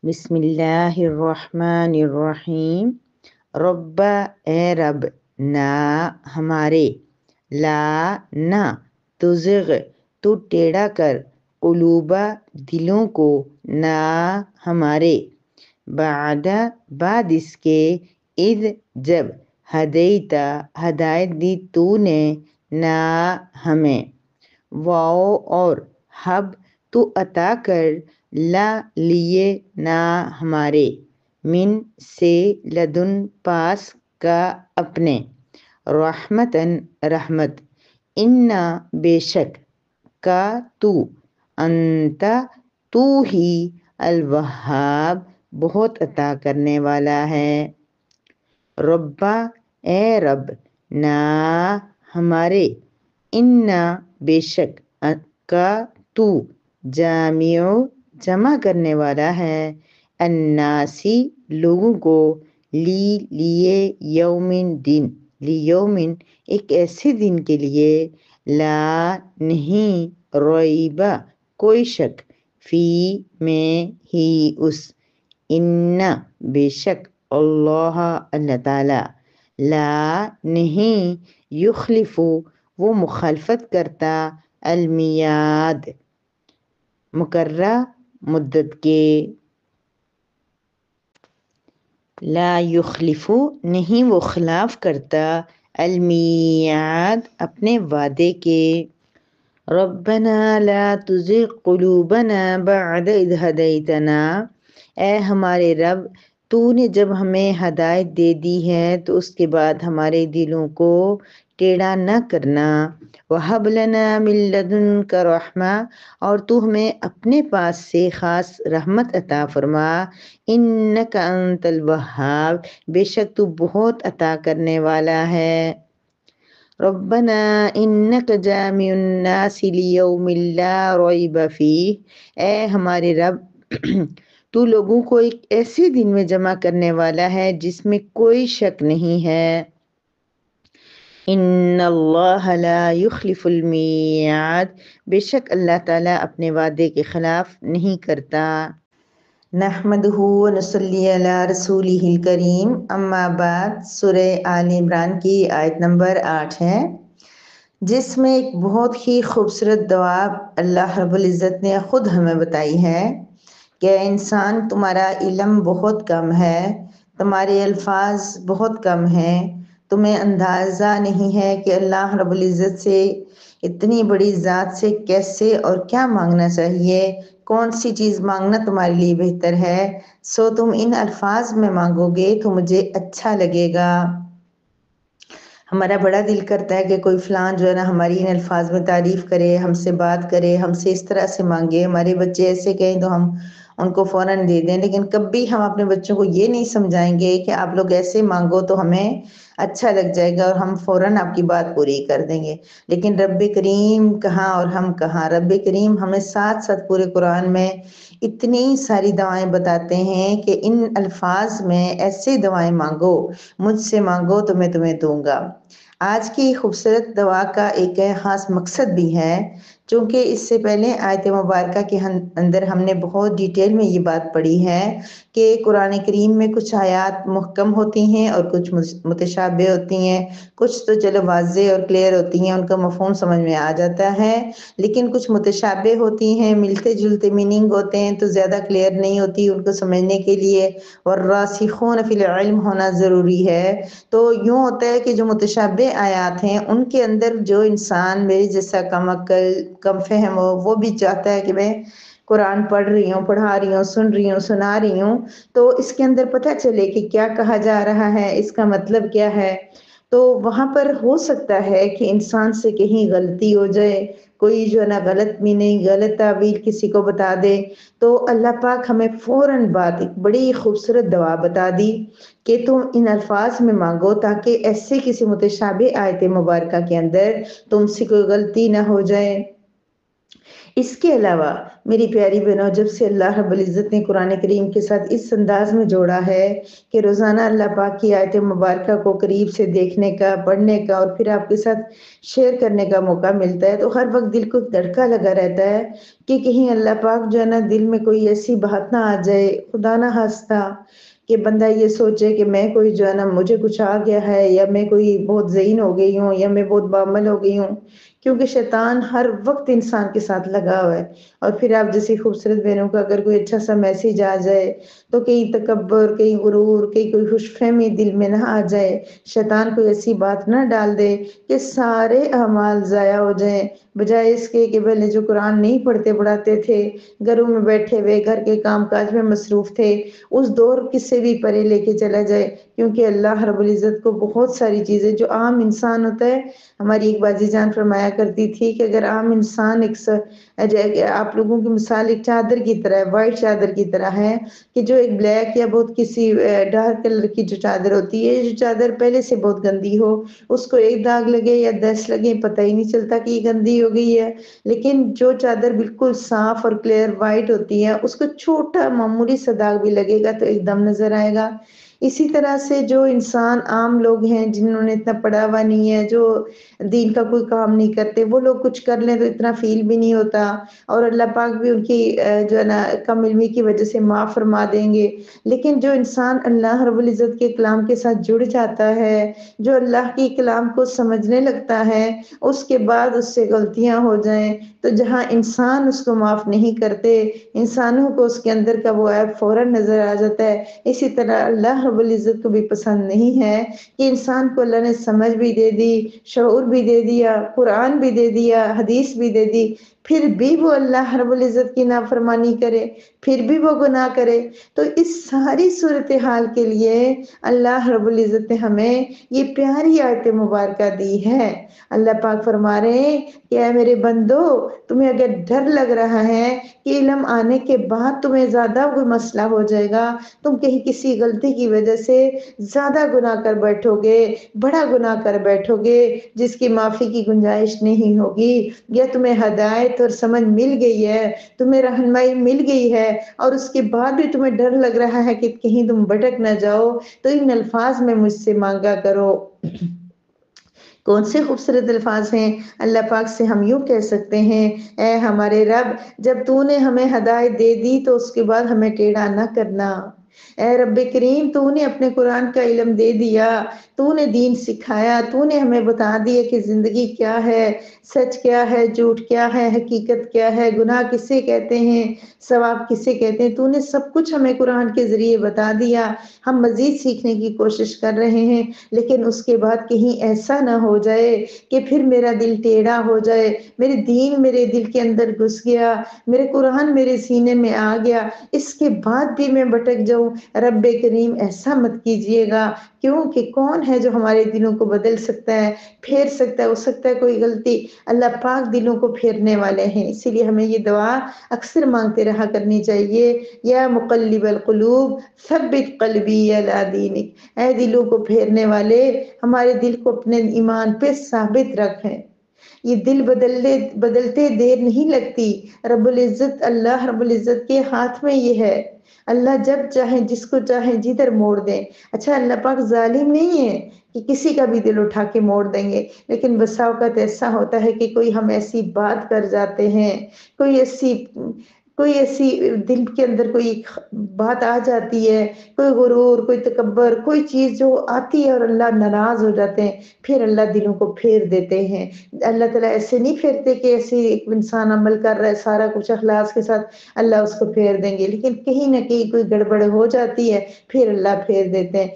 بسم اللہ الرحمن الرحیم۔ رب اے رب، نا ہمارے، لا نہ، تزغ تو ٹیڑھا کر، قلوبا دلوں کو، نا ہمارے، بعد بعد اس کے، اذ جب، ہدیتا ہدایت دی تو نے، نا ہمیں، واو اور ہب تو عطا کر، لا لیے نا ہمارے، من سے، لدن پاس کا اپنے، رحمتن رحمت، انا بے شک، کا تو، انتا تو ہی، الوہاب بہت عطا کرنے والا ہے۔ ربا اے رب، نا ہمارے، انا بے شک، کا تو، جامع جمع کرنے والا ہے، الناسی لوگوں کو، لیے یومن دن، لیومن ایک ایسے دن کے لیے، لا نہیں، ریبہ کوئی شک، فی میں ہی اس، ان بے شک، اللہ اللہ تعالی، لا نہیں، یخلف وہ مخالفت کرتا، المیعاد مقررہ مدت کے، لا یخلف نہیں وہ خلاف کرتا، المیعاد اپنے وعدے کے۔ ربنا لا تزغ قلوبنا بعد اذ ہدیتنا، اے ہمارے رب، تو نے جب ہمیں ہدایت دے دی ہے تو اس کے بعد ہمارے دلوں کو ٹیڑھا نہ کرنا، وہب لنا من لدنک رحمہ اور تو ہمیں اپنے پاس سے خاص رحمت عطا فرما، انک انت الوہاب بے شک تو بہت عطا کرنے والا ہے۔ ربنا انک جامع الناس لیوم لا ریب فیہ، اے ہمارے رب، تو لوگوں کو ایک ایسے دن میں جمع کرنے والا ہے جس میں کوئی شک نہیں ہے۔ ان اللہ لا یخلف المیعاد بے شک اللہ تعالیٰ اپنے وعدے کے خلاف نہیں کرتا۔ نحمدہ ونصلی علی رسولہ الکریم، اما بعد، سورہ آل عمران کی آیت نمبر 8 ہے، جس میں ایک بہت ہی خوبصورت دعا اللہ رب العزت نے خود ہمیں بتائی ہے کہ انسان تمہارا علم بہت کم ہے، تمہارے الفاظ بہت کم ہیں، تمہیں اندازہ نہیں ہے کہ اللہ رب العزت سے، اتنی بڑی ذات سے کیسے اور کیا مانگنا چاہیے، کون سی چیز مانگنا تمہارے لیے بہتر ہے، سو تم ان الفاظ میں مانگو گے تو مجھے اچھا لگے گا۔ ہمارا بڑا دل کرتا ہے کہ کوئی فلان جو ہے نا ہماری ان الفاظ میں تعریف کرے، ہم سے بات کرے، ہم سے اس طرح سے مانگے، ہمارے بچے ایسے کہیں تو ہم ان کو فوراً دے دیں، لیکن کبھی ہم اپنے بچوں کو یہ نہیں سمجھائیں گے کہ آپ لوگ ایسے مانگو تو ہمیں اچھا لگ جائے گا اور ہم فوراً آپ کی بات پوری کر دیں گے۔ لیکن رب کریم کہاں اور ہم کہاں، رب کریم ہمیں ساتھ ساتھ پورے قرآن میں اتنی ساری دعائیں بتاتے ہیں کہ ان الفاظ میں ایسے دعائیں مانگو، مجھ سے مانگو تو میں تمہیں دوں گا۔ آج کی خوبصورت دعا کا ایک خاص مقصد بھی ہے، چونکہ اس سے پہلے آیت مبارکہ کے اندر ہم نے بہت ڈیٹیل میں یہ بات پڑھی ہے کہ قرآن کریم میں کچھ آیات محکم ہوتی ہیں اور کچھ متشابہ ہوتی ہیں، کچھ تو چلو واضح اور کلیئر ہوتی ہیں، ان کا مفہوم سمجھ میں آ جاتا ہے، لیکن کچھ متشابہ ہوتی ہیں، ملتے جلتے میننگ ہوتے ہیں تو زیادہ کلیئر نہیں ہوتی، ان کو سمجھنے کے لیے والراسخون فی العلم ہونا ضروری ہے۔ تو یوں ہوتا ہے کہ جو متشابہ آیات ہیں ان کے اندر جو انسان میرے جیسا کم عقل، کم فہم ہو، وہ بھی چاہتا ہے کہ میں قرآن پڑھ رہی ہوں، پڑھا رہی ہوں، سن رہی ہوں، سنا رہی ہوں، تو اس کے اندر پتہ چلے کہ کیا کہا جا رہا ہے، اس کا مطلب کیا ہے۔ تو وہاں پر ہو سکتا ہے کہ انسان سے کہیں غلطی ہو جائے، کوئی جو ہے نا غلط میننگ، غلط تعبیر کسی کو بتا دے، تو اللہ پاک ہمیں فوراً بات ایک بڑی خوبصورت دعا بتا دی کہ تم ان الفاظ میں مانگو تاکہ ایسے کسی متشابہ آیت مبارکہ کے اندر تم سے کوئی غلطی نہ ہو جائے۔ اس کے علاوہ میری پیاری بہنوں، جب سے اللہ رب العزت نے قرآن کریم کے ساتھ اس انداز میں جوڑا ہے کہ روزانہ اللہ پاک کی آیت مبارکہ کو قریب سے دیکھنے کا، پڑھنے کا اور پھر آپ کے ساتھ شیئر کرنے کا موقع ملتا ہے، تو ہر وقت دل کو دھڑکا لگا رہتا ہے کہ کہیں اللہ پاک جو ہے نا دل میں کوئی ایسی بات نہ آ جائے، خدا نہ خواستہ کہ بندہ یہ سوچے کہ میں کوئی جو ہے نا مجھے کچھ آ گیا ہے، یا میں کوئی بہت ذہین ہو گئی ہوں، یا میں بہت بعمل ہو گئی ہوں، کیونکہ شیطان ہر وقت انسان کے ساتھ لگا ہوا ہے۔ اور پھر آپ جیسی خوبصورت بہنوں کا اگر کوئی اچھا سا میسیج آ جائے تو کہیں تکبر، کہیں غرور، کہیں کوئی خوش فہمی دل میں نہ آ جائے، شیطان کوئی ایسی بات نہ ڈال دے کہ سارے اعمال ضائع ہو جائیں، بجائے اس کے کہ پہلے جو قرآن نہیں پڑھتے پڑھاتے تھے، گھروں میں بیٹھے ہوئے گھر کے کام کاج میں مصروف تھے، اس دور کس سے بھی پرے لے کے چلا جائے، کیونکہ اللہ رب العزت کو بہت ساری چیزیں جو عام انسان ہوتا ہے۔ ہماری ایک باجی جان فرمایا کرتی تھی کہ اگر عام انسان آپ لوگوں کی مثال ایک چادر کی طرح ہے، وائٹ چادر کی طرح ہے، کہ جو ایک بلیک یا بہت کسی ڈارک کلر کی جو چادر ہوتی ہے، جو چادر پہلے سے بہت گندی ہو، اس کو ایک داغ لگے یا 10 لگے پتہ ہی نہیں چلتا کہ یہ گندی ہو گئی ہے، لیکن جو چادر بالکل صاف اور کلیئر وائٹ ہوتی ہے، اس کو چھوٹا معمولی سا داغ بھی لگے گا تو ایک دم نظر آئے گا۔ اسی طرح سے جو انسان عام لوگ ہیں جنہوں نے اتنا پڑھا ہوا نہیں ہے، جو دین کا کوئی کام نہیں کرتے، وہ لوگ کچھ کر لیں تو اتنا فیل بھی نہیں ہوتا، اور اللہ پاک بھی ان کی جو ہے نا کم علمی کی وجہ سے معاف فرما دیں گے۔ لیکن جو انسان اللہ رب العزت کے کلام کے ساتھ جڑ جاتا ہے، جو اللہ کی کلام کو سمجھنے لگتا ہے، اس کے بعد اس سے غلطیاں ہو جائیں تو جہاں انسان اس کو معاف نہیں کرتے، انسانوں کو اس کے اندر کا وہ عیب فوراً نظر آ جاتا ہے، اسی طرح اللہ رب العزت کو بھی پسند نہیں ہے کہ انسان کو اللہ نے سمجھ بھی دے دی، شعور بھی دے دیا، قرآن بھی دے دیا، حدیث بھی دے دی، پھر بھی وہ اللہ رب العزت کی نافرمانی کرے، پھر بھی وہ گناہ کرے۔ تو اس ساری صورتحال کے لیے اللہ رب العزت نے ہمیں یہ پیاری آیت مبارکہ دی ہے۔ اللہ پاک فرما رہے ہیں کہ اے میرے بندو، تمہیں اگر ڈر لگ رہا ہے کہ علم آنے کے بعد تمہیں زیادہ کوئی مسئلہ ہو جائے گا، تم کہیں کسی غلطی کی وجہ سے زیادہ گناہ کر بیٹھو گے، بڑا گناہ کر بیٹھو گے جس کی معافی کی گنجائش نہیں ہوگی، یا تمہیں ہدایت اور سمجھ مل گئی ہے، تمہیں رہنمائی مل گئی ہے، اور اس کے بعد بھی تمہیں ڈر لگ رہا ہے کہ کہیں تم بھٹک نہ جاؤ، تو ان الفاظ میں مجھ سے مانگا کرو۔ کون سے خوبصورت الفاظ ہیں! اللہ پاک سے ہم یوں کہہ سکتے ہیں، اے ہمارے رب، جب تو نے ہمیں ہدایت دے دی تو اس کے بعد ہمیں ٹیڑھا نہ کرنا۔ اے رب کریم، تو نے اپنے قرآن کا علم دے دیا، تو نے دین سکھایا، تو نے ہمیں بتا دیا کہ زندگی کیا ہے، سچ کیا ہے، جھوٹ کیا ہے، حقیقت کیا ہے، گناہ کسے کہتے ہیں، ثواب کسے کہتے ہیں، تو نے سب کچھ ہمیں قرآن کے ذریعے بتا دیا۔ ہم مزید سیکھنے کی کوشش کر رہے ہیں، لیکن اس کے بعد کہیں ایسا نہ ہو جائے کہ پھر میرا دل ٹیڑھا ہو جائے، میرے دین میرے دل کے اندر گھس گیا، میرے قرآن میرے سینے میں آ گیا، اس کے بعد بھی میں بھٹک جاؤں۔ رب کریم ایسا مت کیجئے گا، کیونکہ کون ہے جو ہمارے دلوں کو بدل سکتا ہے، پھیر سکتا ہے، ہو سکتا ہے کوئی غلطی، اللہ پاک دلوں کو پھیرنے والے ہیں، اسی لیے ہمیں یہ دعا اکثر مانگتے رہا کرنی چاہیے، یا مقلب القلوب ثبت قلبی علی دینک، اے دلوں کو پھیرنے والے، ہمارے دل کو اپنے ایمان پہ ثابت رکھیں۔ یہ دل بدلتے دیر نہیں لگتی، رب العزت اللہ رب العزت کے ہاتھ میں یہ ہے، اللہ جب چاہیں جس کو چاہیں جدھر موڑ دیں۔ اچھا، اللہ پاک ظالم نہیں ہے کہ کسی کا بھی دل اٹھا کے موڑ دیں گے، لیکن بسا اوقات ایسا ہوتا ہے کہ کوئی ہم ایسی بات کر جاتے ہیں، کوئی ایسی دل کے اندر کوئی بات آ جاتی ہے، کوئی غرور، کوئی تکبر، کوئی چیز جو آتی ہے اور اللہ ناراض ہو جاتے ہیں، پھر اللہ دلوں کو پھیر دیتے ہیں۔ اللہ تعالیٰ ایسے نہیں پھیرتے کہ ایسے ایک انسان عمل کر رہا ہے سارا کچھ اخلاص کے ساتھ اللہ اس کو پھیر دیں گے، لیکن کہیں نہ کہیں کوئی گڑبڑ ہو جاتی ہے، پھر اللہ پھیر دیتے ہیں۔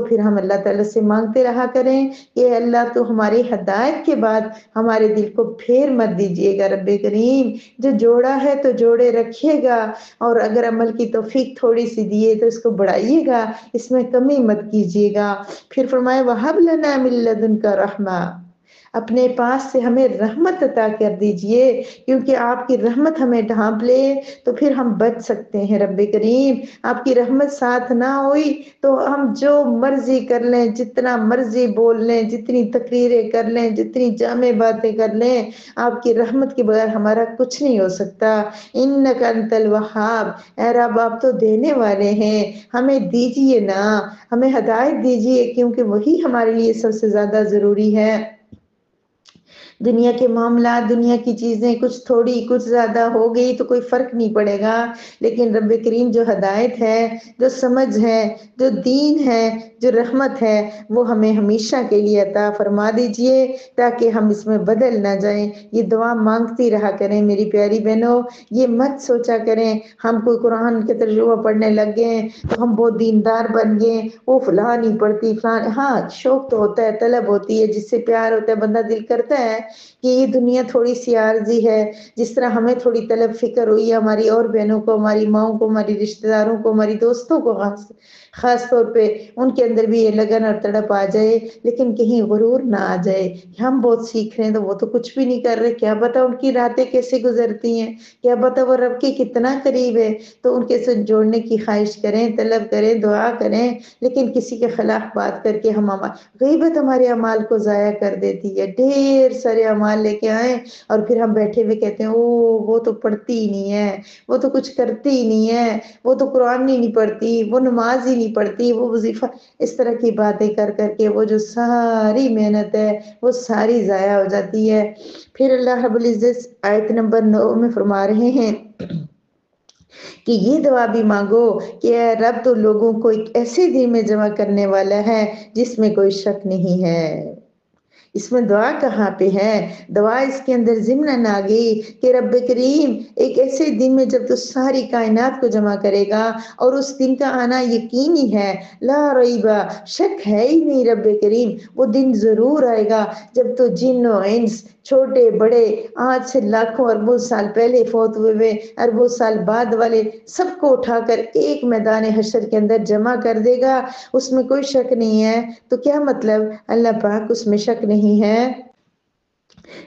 پھر ہم اللہ تعالیٰ سے مانگتے رہا کریں کہ اللہ تو ہماری ہدایت کے بعد ہمارے دل کو پھیر مت دیجئے گا رب کریم، جو جوڑا ہے تو جوڑے رکھیے گا، اور اگر عمل کی توفیق تھوڑی سی دیے تو اس کو بڑھائیے گا، اس میں کمی مت کیجیے گا۔ پھر فرمایا وَهَبْ لَنَا مِن لَّدُنْكَ رَحْمَةً، اپنے پاس سے ہمیں رحمت عطا کر دیجئے، کیونکہ آپ کی رحمت ہمیں ڈھانپ لے تو پھر ہم بچ سکتے ہیں۔ رب کریم آپ کی رحمت ساتھ نہ ہوئی تو ہم جو مرضی کر لیں، جتنا مرضی بول لیں، جتنی تقریریں کر لیں، جتنی جامع باتیں کر لیں، آپ کی رحمت کے بغیر ہمارا کچھ نہیں ہو سکتا۔ انک انت الوہاب، اے رب آپ تو دینے والے ہیں، ہمیں دیجئے نا، ہمیں ہدایت دیجئے، کیونکہ وہی ہمارے لیے سب سے زیادہ ضروری ہے۔ دنیا کے معاملات، دنیا کی چیزیں کچھ تھوڑی کچھ زیادہ ہو گئی تو کوئی فرق نہیں پڑے گا، لیکن رب کریم جو ہدایت ہے، جو سمجھ ہے، جو دین ہے، جو رحمت ہے، وہ ہمیں ہمیشہ کے لیے عطا فرما دیجئے تاکہ ہم اس میں بدل نہ جائیں۔ یہ دعا مانگتی رہا کریں میری پیاری بہنوں، یہ مت سوچا کریں ہم کوئی قرآن کے ترجمہ پڑھنے لگ گئے تو ہم بہت دیندار بن گئے، وہ فلاں نہیں پڑھتی فلاں۔ ہاں شوق تو ہوتا ہے، طلب ہوتی ہے، جس سے پیار ہوتا ہے بندہ دل کرتا ہے کہ یہ دنیا تھوڑی سی عارضی ہے، جس طرح ہمیں تھوڑی طلب فکر ہوئی ہے ہماری اور بہنوں کو، ہماری ماؤں کو، ہماری رشتہ داروں کو، ہماری دوستوں کو، خاص طور پہ ان کے اندر بھی یہ لگن اور تڑپ آ جائے، لیکن کہیں غرور نہ آ جائے کہ ہم بہت سیکھ رہے ہیں تو وہ تو کچھ بھی نہیں کر رہے، کیا پتا ان کی راتیں کیسے گزرتی ہیں، کیا پتا وہ رب کے کتنا قریب ہے۔ تو ان کے ساتھ جوڑنے کی خواہش کریں، طلب کریں، دعا کریں، لیکن کسی کے خلاف بات کر کے ہم غیبت ہمارے اعمال کو ضائع کر دیتی ہے۔ ڈھیر سارے اعمال لے کے آئیں اور پھر ہم بیٹھے ہوئے کہتے ہیں او وہ تو پڑھتی ہی نہیں ہے، وہ تو کچھ کرتی ہی نہیں ہے، وہ تو قرآن ہی نہیں پڑھتی، وہ نماز ہی نہیں پڑھتی، وہ وظیفہ، اس طرح کی باتیں کر کر کے وہ جو ساری محنت ہے وہ ساری ضائع ہو جاتی ہے۔ پھر اللہ رب العزت آیت نمبر 9 میں فرما رہے ہیں کہ یہ دعا بھی مانگو کہ اے رب تو لوگوں کو ایک ایسے دن میں جمع کرنے والا ہے جس میں کوئی شک نہیں ہے۔ اس میں دعا کہاں پہ ہے؟ دعا اس کے اندر ضمن آ گئی کہ رب کریم ایک ایسے دن میں جب تو ساری کائنات کو جمع کرے گا اور اس دن کا آنا یقینی ہے، لا ریبہ، شک ہے ہی نہیں رب کریم، وہ دن ضرور آئے گا جب تو جن و انس، چھوٹے بڑے، آج سے لاکھوں اربوں سال پہلے فوت ہوئے، اربوں سال بعد والے، سب کو اٹھا کر ایک میدان حشر کے اندر جمع کر دے گا، اس میں کوئی شک نہیں ہے۔ تو کیا مطلب؟ اللہ پاک اس میں شک نہیں ہے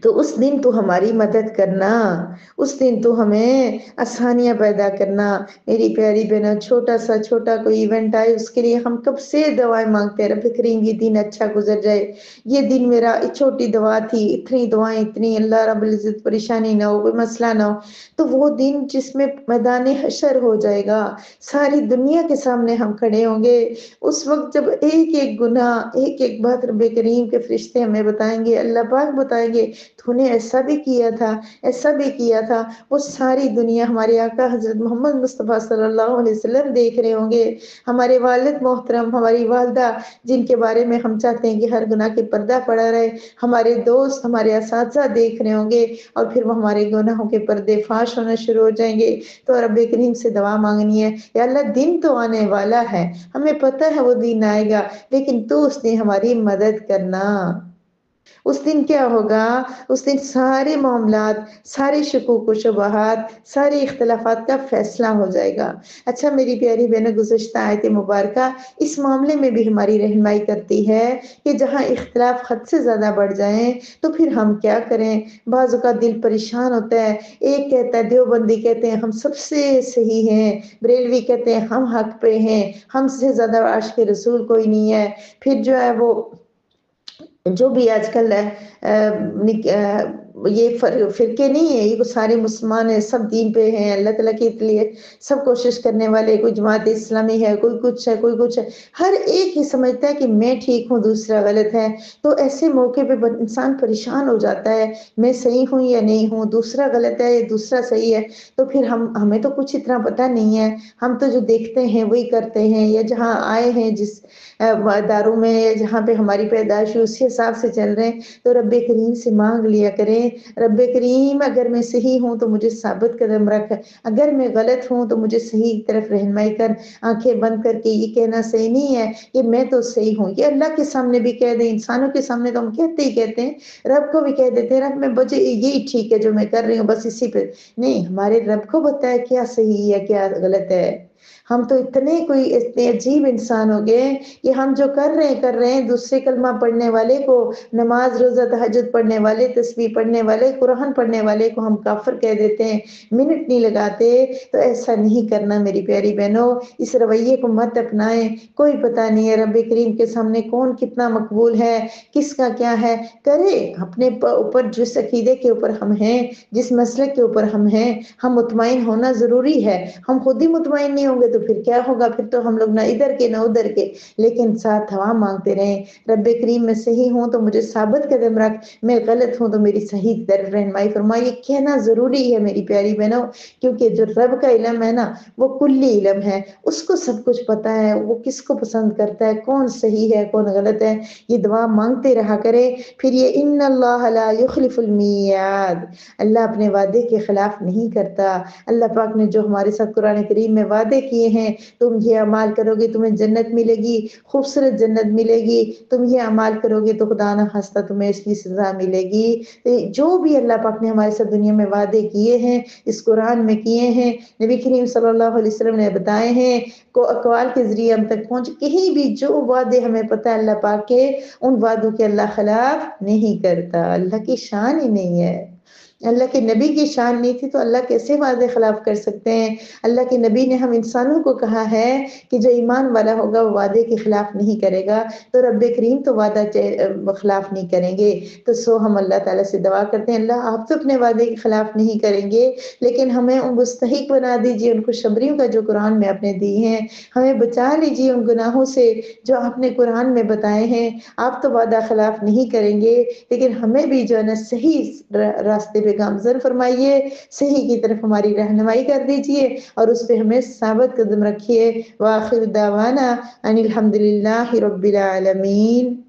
تو اس دن تو ہماری مدد کرنا، اس دن تو ہمیں آسانیاں پیدا کرنا۔ میری پیاری بہنوں، چھوٹا کوئی ایونٹ آئے اس کے لیے ہم کب سے دعائیں مانگتے ہیں، رب کریم یہ دن اچھا گزر جائے، یہ دن میرا، چھوٹی دعا تھی، اتنی دعائیں اتنی، اللہ رب العزت پریشانی نہ ہو، کوئی مسئلہ نہ ہو۔ تو وہ دن جس میں میدان حشر ہو جائے گا، ساری دنیا کے سامنے ہم کھڑے ہوں گے، اس وقت جب ایک ایک گناہ، ایک ایک بات رب کریم کے فرشتے ہمیں بتائیں گے، اللہ پاک بتائیں گے تو نے ایسا بھی کیا تھا، ایسا بھی کیا تھا، وہ ساری دنیا ہمارے آقا حضرت محمد مصطفیٰ صلی اللہ علیہ وسلم دیکھ رہے ہوں گے، ہمارے والد محترم، ہماری والدہ جن کے بارے میں ہم چاہتے ہیں کہ ہر گناہ کے پردہ پڑا رہے، ہمارے دوست، ہمارے اساتذہ دیکھ رہے ہوں گے، اور پھر وہ ہمارے گناہوں کے پردے فاش ہونا شروع ہو جائیں گے۔ تو رب کریم سے دعا مانگنی ہے، یا اللہ دن تو آنے والا ہے، ہمیں پتہ ہے وہ دن آئے گا، لیکن تو اس دن ہماری مدد کرنا۔ اس دن کیا ہوگا؟ اس دن سارے معاملات، سارے شکوک و شبہات، سارے اختلافات کا فیصلہ ہو جائے گا۔ اچھا میری پیاری بہنوں، گزشتہ آیت مبارکہ اس معاملے میں بھی ہماری رہنمائی کرتی ہے کہ جہاں اختلاف حد سے زیادہ بڑھ جائیں تو پھر ہم کیا کریں؟ بعض اوقات دل پریشان ہوتا ہے، ایک کہتا ہے، دیوبندی کہتے ہیں ہم سب سے صحیح ہیں، بریلوی کہتے ہیں ہم حق پہ ہیں، ہم سے زیادہ عاشق رسول کوئی نہیں ہے، پھر جو ہے وہ جو بھی آج کل یہ فرقے نہیں ہیں، یہ سارے مسلمان ہیں، سب دین پہ ہیں، اللہ تعالیٰ کے لیے سب کوشش کرنے والے، کوئی جماعت اسلامی ہے، کوئی کچھ ہے، کوئی کچھ ہے، ہر ایک ہی سمجھتا ہے کہ میں ٹھیک ہوں دوسرا غلط ہے۔ تو ایسے موقع پہ انسان پریشان ہو جاتا ہے، میں صحیح ہوں یا نہیں ہوں، دوسرا غلط ہے یا دوسرا صحیح ہے، تو پھر ہمیں تو کچھ اتنا پتہ نہیں ہے، ہم تو جو دیکھتے ہیں وہی کرتے ہیں، یا جہاں آئے ہیں جس داروں میں، یا جہاں پہ ہماری پیدائش اسی حساب سے چل رہے ہیں۔ تو رب کریم سے مانگ لیا کریں، رب کریم اگر میں صحیح ہوں تو مجھے ثابت قدم رکھ، اگر میں غلط ہوں تو مجھے صحیح طرف رہنمائی کر۔ آنکھیں بند کر کے یہ کہنا صحیح نہیں ہے کہ میں تو صحیح ہوں، یہ اللہ کے سامنے بھی کہہ دیں، انسانوں کے سامنے تو ہم کہتے ہی کہتے ہیں، رب کو بھی کہہ دیتے ہیں، رب میں بجے یہی ٹھیک ہے جو میں کر رہی ہوں، بس اسی پہ نہیں، ہمارے رب کو پتہ ہے کیا صحیح ہے کیا غلط ہے۔ ہم تو اتنے عجیب انسان ہو گئے کہ ہم جو کر رہے ہیں دوسرے کلمہ پڑھنے والے کو، نماز روزہ تہجد پڑھنے والے، تسبیح پڑھنے والے، قرآن پڑھنے والے کو ہم کافر کہہ دیتے ہیں، منٹ نہیں لگاتے۔ تو ایسا نہیں کرنا میری پیاری بہنوں، اس رویے کو مت اپنائیں۔ کوئی پتہ نہیں ہے رب کریم کے سامنے کون کتنا مقبول ہے، کس کا کیا ہے۔ کرے اپنے اوپر جس عقیدے کے اوپر ہم ہیں، جس مسلک کے اوپر ہم ہیں، ہم مطمئن ہونا ضروری ہے۔ ہم خود ہی مطمئن نہیں ہوں گے تو پھر کیا ہوگا؟ پھر تو ہم لوگ نہ ادھر کے نہ ادھر کے، لیکن ساتھ دعا مانگتے رہیں، رب کریم میں صحیح ہوں تو مجھے ثابت قدم رکھ، میں غلط ہوں تو میری صحیح طرف رہنمائی فرما۔ یہ کہنا ضروری ہے میری پیاری بہنوں، کیونکہ جو رب کا علم ہے نا وہ کلی علم ہے، اس کو سب کچھ پتا ہے، وہ کس کو پسند کرتا ہے، کون صحیح ہے کون غلط ہے۔ یہ دعا مانگتے رہا کرے۔ پھر یہ ان اللہ لا یخلف المیعاد، اللہ اپنے وعدے کے خلاف نہیں کرتا۔ اللہ پاک نے جو ہمارے ساتھ قرآن کریم میں وعدے کیے ہیں، تم یہ اعمال کرو گے تمہیں جنت ملے گی، خوبصورت جنت ملے گی، تم یہ اعمال کرو گے تو خدا نہ خواستہ تمہیں اس کی سزا ملے گی۔ جو بھی اللہ پاک نے ہمارے ساتھ دنیا میں وعدے کیے ہیں، اس قرآن میں کیے ہیں، نبی کریم صلی اللہ علیہ وسلم نے بتائے ہیں، کو اقوال کے ذریعے ہم تک پہنچ، کہیں بھی جو وعدے ہمیں پتہ ہے اللہ پاک کے، ان وعدوں کے اللہ خلاف نہیں کرتا۔ اللہ کی شان ہی نہیں ہے، اللہ کے نبی کی شان نہیں تھی تو اللہ کیسے وعدے خلاف کر سکتے ہیں؟ اللہ کے نبی نے ہم انسانوں کو کہا ہے کہ جو ایمان والا ہوگا وہ وعدے کے خلاف نہیں کرے گا، تو رب کریم تو وعدہ خلاف نہیں کریں گے۔ تو سو ہم اللہ تعالیٰ سے دعا کرتے ہیں، اللہ آپ تو اپنے وعدے کے خلاف نہیں کریں گے، لیکن ہمیں ان مستحق بنا دیجئے ان خوشخبریوں کا جو قرآن میں آپ نے دی ہیں، ہمیں بچا لیجئے ان گناہوں سے جو آپ نے قرآن میں بتائے ہیں۔ آپ تو وعدہ خلاف نہیں کریں گے، لیکن ہمیں بھی جو ہے نا صحیح راستے پہ گامزن فرمائیے، صحیح کی طرف ہماری رہنمائی کر دیجئے اور اس پہ ہمیں ثابت قدم رکھیے۔ وآخر دعوانا ان الحمد للہ رب العالمین۔